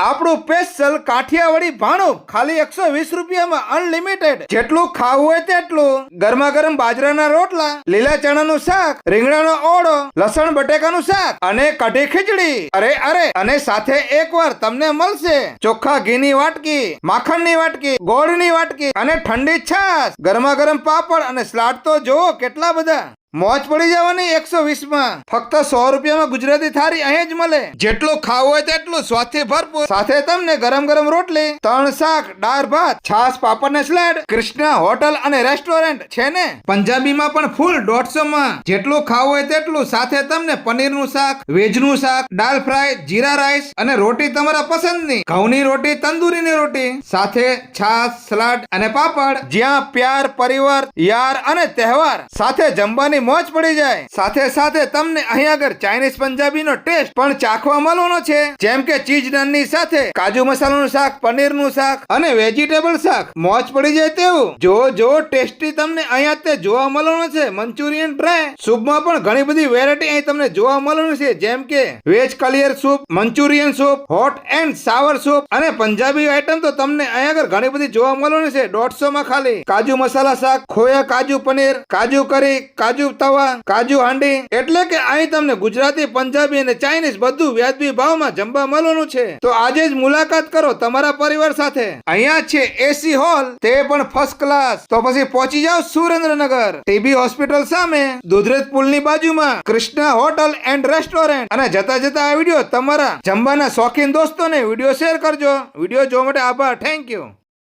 આપણું સ્પેશિયલ કાઠિયાવાડી ભાણું ખાલી 120 રૂપિયામાં અનલિમિટેડ. જેટલું ખાવું હોય તેટલું. ગરમા ગરમ બાજરાના રોટલા, લીલા ચણાનું શાક, રીંગણાનો ઓળો, લસણ બટેકાનું શાક અને કઢી ખીચડી. અરે અને સાથે એકવાર તમને મળશે ચોખ્ખા ઘીની વાટકી, માખણની વાટકી, ગોળની વાટકી અને ઠંડી છાશ. ગરમા ગરમ પાપડ અને સલાડ તો જોવો કેટલા બધા. મોજ પડી જવાની 120 માં. ફક્ત 100 રૂપિયામાં ગુજરાતી થાળી અહીં જ મળે. જેટલું ખાવું હોય તેટલું સ્વાદથી ભરપૂર. સાથે તમને ગરમ ગરમ રોટલી, 3 શાક, દાળ ભાત, છાશ, પાપડ ને સલાડ. કૃષ્ણા હોટલ અને રેસ્ટોરન્ટ છે ને પંજાબીમાં પણ ફૂલ 150 માં. જેટલું ખાવું હોય તેટલું. સાથે તમને પનીરનું શાક, વેજનું શાક, દાળ ફ્રાય, જીરા રાઈસ અને રોટી તમારા પસંદની. ઘઉંની રોટી, તંદૂરીની રોટી, સાથે છાશ, સલાડ અને પાપડ. જ્યાં પ્યાર, પરિવાર, યાર અને તહેવાર સાથે જમવાની મોજ પડી જાય. સાથે તમને અહીં આગળ ચાઇનીઝ પંજાબીનો ટેસ્ટ પણ ચાખવા મળવાનો છે. જેમ કે ચીઝ નાનની સાથે કાજુ મસાલાનું શાક, પનીરનું શાક અને વેજીટેબલ શાક. મોજ પડી જાય તેવું જો ટેસ્ટી તમને અહીંયા તે જોવા મળવાનો છે. મંચુરિયન ડ્રાય સૂપમાં પણ ઘણી બધી વેરાયટી અહીં તમને જોવા મળવાનું છે. જેમ કે veg clear soup, Manchurian soup, hot and sour soup અને પંજાબી આઈટમ તો તમને અહીં આગળ ઘણી બધી જોવા મળવાની છે 150 માં ખાલી. કાજુ મસાલા શાક, ખોયા કાજુ પનીર, કાજુ કરી, કાજુ તવા, કાજુ હાંડી. એટલે કે અહીં તમને ગુજરાતી, પંજાબી અને ચાઇનીઝ બધું વ્યાજબી ભાવમાં જમવા મળવાનું છે. તો આજે જ મુલાકાત કરો તમારા પરિવાર સાથે. અહીંયા છે એસી હોલ, તે પણ ફર્સ્ટ ક્લાસ. તો પછી પહોંચી જાઓ સુરેન્દ્રનગર, ટીબી હોસ્પિટલ સામે, દુધરેજ પુલની બાજુમાં કૃષ્ણા હોટલ એન્ડ રેસ્ટોરન્ટ. અને જતા આ વિડીયો તમારા જમવાના શોખીન દોસ્તોને વિડીયો શેર કરજો. વિડીયો જોવા માટે આભાર. Thank you.